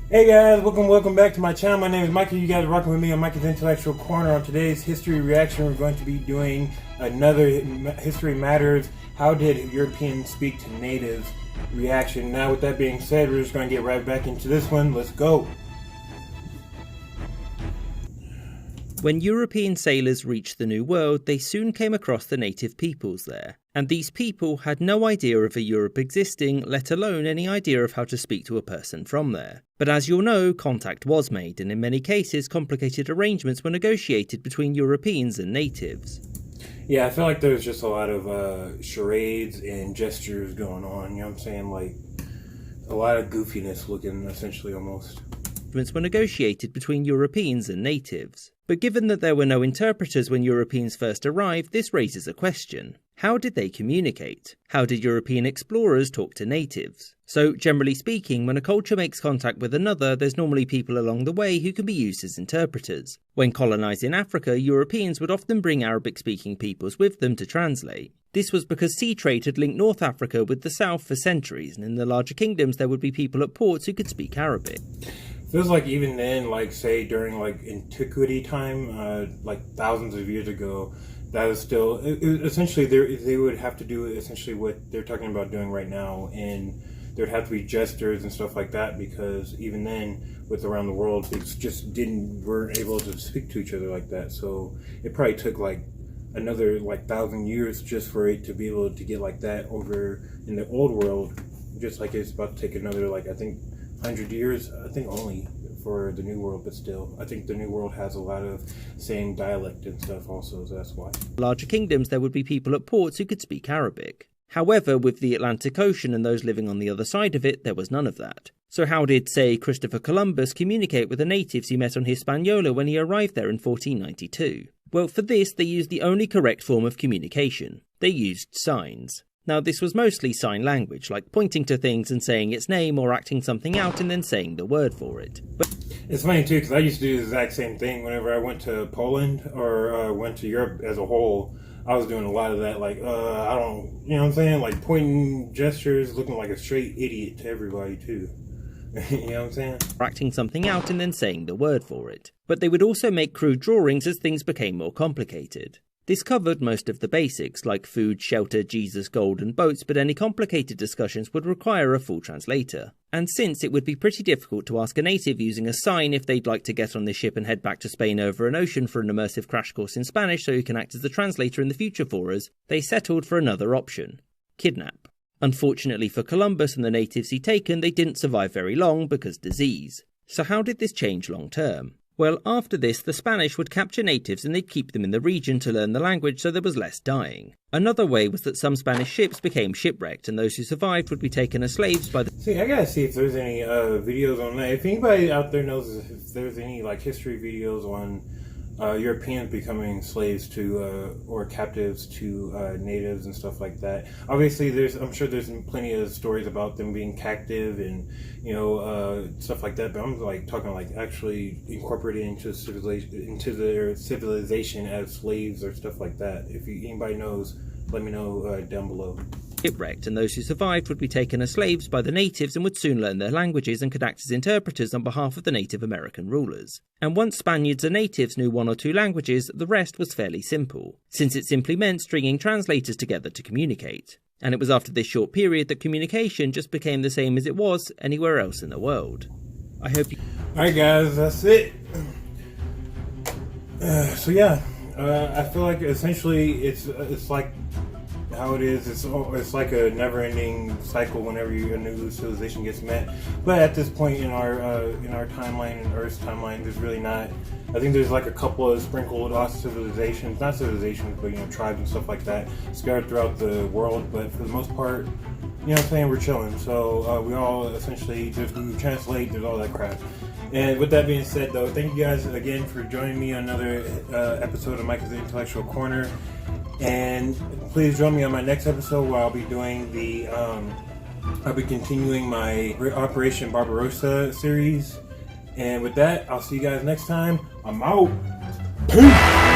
Hey guys, welcome back to my channel. My name is Mikey. You guys are rocking with me on Mikey's Intellectual Corner. On today's History Reaction, we're going to be doing another History Matters, How Did Europeans Speak to Natives reaction. Now with that being said, we're just going to get right back into this one. Let's go. When European sailors reached the New World, they soon came across the native peoples there. And these people had no idea of a Europe existing, let alone any idea of how to speak to a person from there. But as you'll know, contact was made, and in many cases complicated arrangements were negotiated between Europeans and natives. Yeah, I feel like there's just a lot of charades and gestures going on, you know what I'm saying? Like, a lot of goofiness looking, essentially, almost. Arrangements were negotiated between Europeans and natives. But given that there were no interpreters when Europeans first arrived, this raises a question. How did they communicate? How did European explorers talk to natives? So, generally speaking, when a culture makes contact with another, there's normally people along the way who can be used as interpreters. When colonising Africa, Europeans would often bring Arabic-speaking peoples with them to translate. This was because sea trade had linked North Africa with the South for centuries, and in the larger kingdoms there would be people at ports who could speak Arabic. Feels like even then, like say during like antiquity time, like thousands of years ago, that is still essentially they would have to do essentially what they're talking about doing right now, and there'd have to be gestures and stuff like that, because even then with around the world they just weren't able to speak to each other like that. So it probably took like another like 1,000 years just for it to be able to get like that over in the old world, just like it's about to take another like I think 100 years, I think only for the New World, but still, I think the New World has a lot of same dialect and stuff also, so that's why. Larger kingdoms, there would be people at ports who could speak Arabic. However, with the Atlantic Ocean and those living on the other side of it, there was none of that. So how did, say, Christopher Columbus communicate with the natives he met on Hispaniola when he arrived there in 1492? Well, for this, they used the only correct form of communication. They used signs. Now, this was mostly sign language, like pointing to things and saying its name or acting something out and then saying the word for it. But it's funny too, because I used to do the exact same thing whenever I went to Poland or went to Europe as a whole. I was doing a lot of that, like, I don't, you know what I'm saying? Like pointing gestures, looking like a straight idiot to everybody too. You know what I'm saying? Acting something out and then saying the word for it. But they would also make crude drawings as things became more complicated. This covered most of the basics, like food, shelter, Jesus, gold and boats, but any complicated discussions would require a full translator. And since it would be pretty difficult to ask a native using a sign if they'd like to get on this ship and head back to Spain over an ocean for an immersive crash course in Spanish so he can act as the translator in the future for us, they settled for another option: kidnap. Unfortunately for Columbus and the natives he'd taken, they didn't survive very long because disease. So how did this change long term? Well, after this, the Spanish would capture natives and they'd keep them in the region to learn the language so there was less dying. Another way was that some Spanish ships became shipwrecked and those who survived would be taken as slaves by the... See, I gotta see if there's any videos on that. If anybody out there knows if there's any like history videos on Europeans becoming slaves to or captives to natives and stuff like that. Obviously, I'm sure there's plenty of stories about them being captive and stuff like that. But I'm like talking like actually incorporated into their civilization as slaves or stuff like that. If anybody knows, let me know down below. Shipwrecked, and those who survived would be taken as slaves by the natives and would soon learn their languages and could act as interpreters on behalf of the Native American rulers. And once Spaniards and natives knew one or two languages, the rest was fairly simple, since it simply meant stringing translators together to communicate. And it was after this short period that communication just became the same as it was anywhere else in the world. I hope you... Alright guys, that's it. So yeah, I feel like essentially it's like how it is. It's like a never-ending cycle whenever a new civilization gets met. But at this point in our timeline, in Earth's timeline, there's really not. I think there's like a couple of sprinkled off civilizations, not civilizations, but tribes and stuff like that scattered throughout the world. But for the most part, you know what I'm saying, we're chilling. So we all essentially we translate, there's all that crap. And with that being said, though, thank you guys again for joining me on another episode of Mike's Intellectual Corner. And please join me on my next episode where I'll be doing I'll be continuing my Operation Barbarossa series. And with that, I'll see you guys next time. I'm out. Peace.